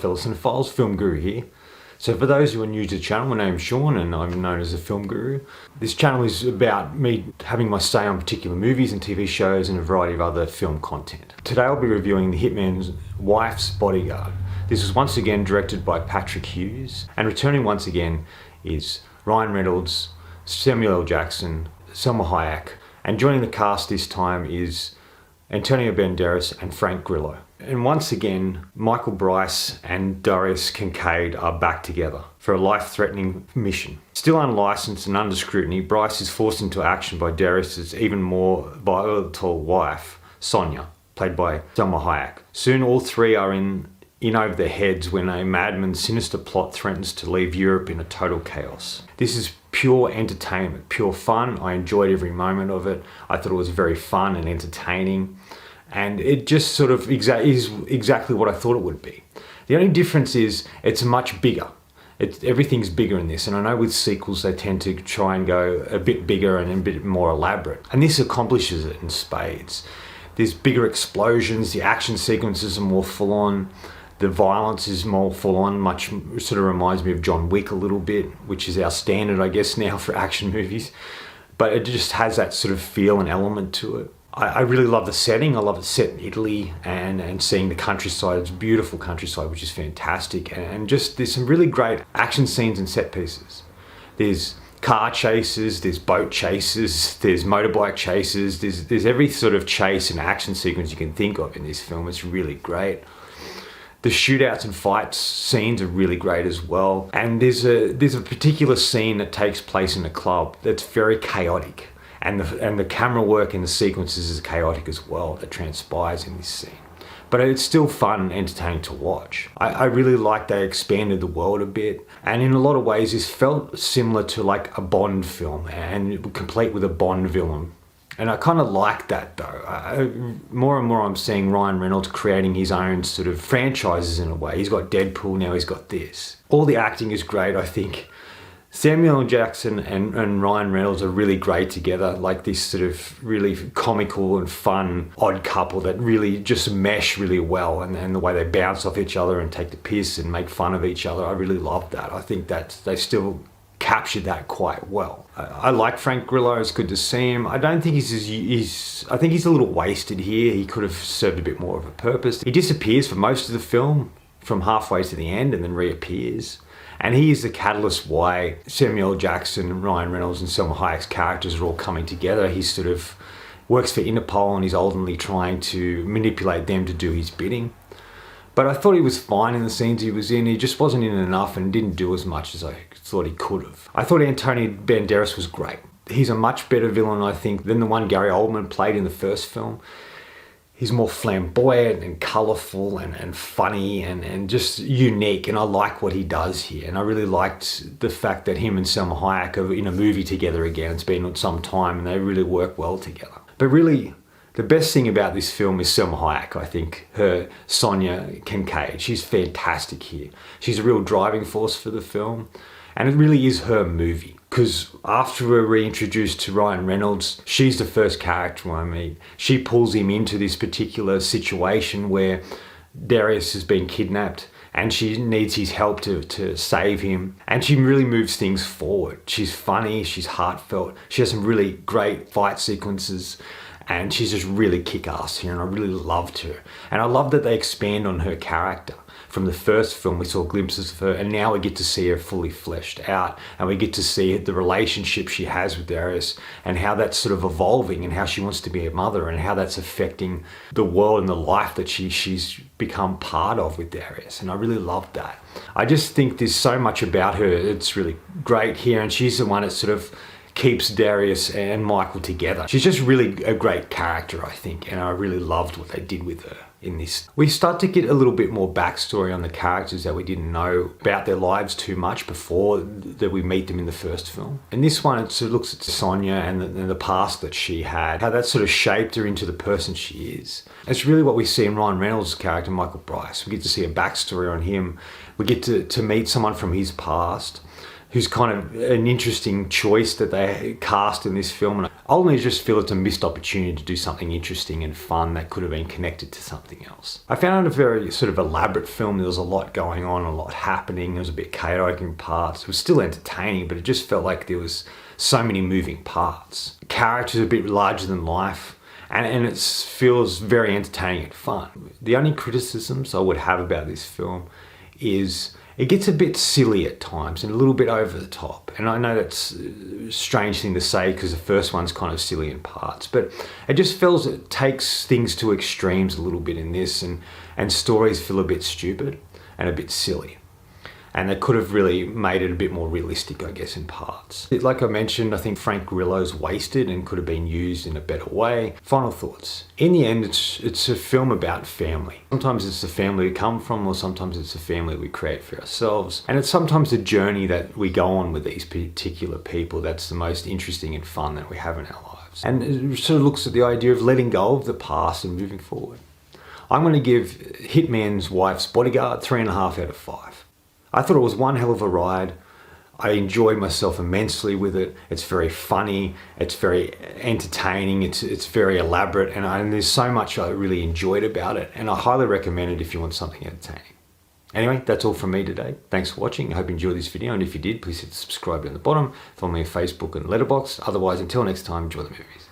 fellow cinephiles, Film Guru here. So for those who are new to the channel, my name's Sean and I'm known as the Film Guru. This channel is about me having my say on particular movies and TV shows and a variety of other film content. Today I'll be reviewing The Hitman's Wife's Bodyguard. This was once again directed by Patrick Hughes, and returning once again is Ryan Reynolds, Samuel L. Jackson, Selma Hayek, and joining the cast this time is Antonio Banderas and Frank Grillo. And once again, Michael Bryce and Darius Kincaid are back together for a life-threatening mission. Still unlicensed and under scrutiny, Bryce is forced into action by Darius's even more volatile wife, Sonia, played by Selma Hayek. Soon all three are in over their heads when a madman's sinister plot threatens to leave Europe in a total chaos. This is pure entertainment, pure fun. I enjoyed every moment of it. I thought it was very fun and entertaining. And it just sort of is exactly what I thought it would be. The only difference is it's much bigger. Everything's bigger in this, and I know with sequels they tend to try and go a bit bigger and a bit more elaborate. And this accomplishes it in spades. There's bigger explosions, the action sequences are more full on, the violence is more full on, much sort of reminds me of John Wick a little bit, which is our standard, I guess, now for action movies. But it just has that sort of feel and element to it. I really love the setting. I love it set in Italy and seeing the countryside. It's beautiful countryside, which is fantastic. And just there's some really great action scenes and set pieces. There's car chases, there's boat chases, there's motorbike chases, there's every sort of chase and action sequence you can think of in this film. It's really great. The shootouts and fights scenes are really great as well. And there's a particular scene that takes place in a club that's very chaotic. And the camera work in the sequences is chaotic as well, that transpires in this scene. But it's still fun and entertaining to watch. I really like they expanded the world a bit. And in a lot of ways, this felt similar to like a Bond film and complete with a Bond villain. And I kind of like that though. More and more I'm seeing Ryan Reynolds creating his own sort of franchises in a way. He's got Deadpool, now he's got this. All the acting is great, I think. Samuel L. Jackson and Ryan Reynolds are really great together, like this sort of really comical and fun odd couple that really just mesh really well, and the way they bounce off each other and take the piss and make fun of each other. I really love that. I think that they still captured that quite well. I like Frank Grillo. It's good to see him. I don't think I think he's a little wasted here. He could have served a bit more of a purpose. He disappears for most of the film from halfway to the end and then reappears. And he is the catalyst why Samuel L. Jackson, Ryan Reynolds and Selma Hayek's characters are all coming together. He sort of works for Interpol and he's ultimately trying to manipulate them to do his bidding. But I thought he was fine in the scenes he was in. He just wasn't in enough and didn't do as much as I thought he could have. I thought Antonio Banderas was great. He's a much better villain, I think, than the one Gary Oldman played in the first film. He's more flamboyant and colourful and funny and just unique, and I like what he does here. And I really liked the fact that him and Selma Hayek are in a movie together again. It's been some time and they really work well together. But really, the best thing about this film is Selma Hayek, I think. Her Sonia Kincaid, she's fantastic here. She's a real driving force for the film, and it really is her movie. Because after we're reintroduced to Ryan Reynolds, she's the first character I meet. She pulls him into this particular situation where Darius has been kidnapped and she needs his help to save him. And she really moves things forward. She's funny, she's heartfelt, she has some really great fight sequences, and she's just really kick-ass here, and I really loved her. And I love that they expand on her character. From the first film, we saw glimpses of her, and now we get to see her fully fleshed out, and we get to see the relationship she has with Darius, and how that's sort of evolving, and how she wants to be a mother, and how that's affecting the world and the life that she's become part of with Darius. And I really loved that. I just think there's so much about her. It's really great here, and she's the one that sort of keeps Darius and Michael together. She's just really a great character, I think, and I really loved what they did with her in this. We start to get a little bit more backstory on the characters that we didn't know about their lives too much before that we meet them in the first film. In this one, it sort of looks at Sonia and the past that she had, how that sort of shaped her into the person she is. It's really what we see in Ryan Reynolds' character, Michael Bryce. We get to see a backstory on him. We get to meet someone from his past who's kind of an interesting choice that they cast in this film. And I ultimately just feel it's a missed opportunity to do something interesting and fun that could have been connected to something else. I found it a very sort of elaborate film. There was a lot going on, a lot happening. There was a bit chaotic in parts. It was still entertaining, but it just felt like there was so many moving parts. The characters are a bit larger than life, and it feels very entertaining and fun. The only criticisms I would have about this film is it gets a bit silly at times and a little bit over the top. And I know that's a strange thing to say because the first one's kind of silly in parts, but it just feels it takes things to extremes a little bit in this, and stories feel a bit stupid and a bit silly. And they could have really made it a bit more realistic, I guess, in parts. Like I mentioned, I think Frank Grillo's wasted and could have been used in a better way. Final thoughts. In the end, it's a film about family. Sometimes it's the family we come from, or sometimes it's the family we create for ourselves. And it's sometimes the journey that we go on with these particular people that's the most interesting and fun that we have in our lives. And it sort of looks at the idea of letting go of the past and moving forward. I'm going to give Hitman's Wife's Bodyguard 3.5 out of 5. I thought it was one hell of a ride. I enjoyed myself immensely with it. It's very funny, it's very entertaining, it's very elaborate, and there's so much I really enjoyed about it, and I highly recommend it if you want something entertaining. Anyway, that's all from me today. Thanks for watching. I hope you enjoyed this video, and if you did, please hit the subscribe button at the bottom. Follow me on Facebook and Letterboxd. Otherwise, until next time, enjoy the movies.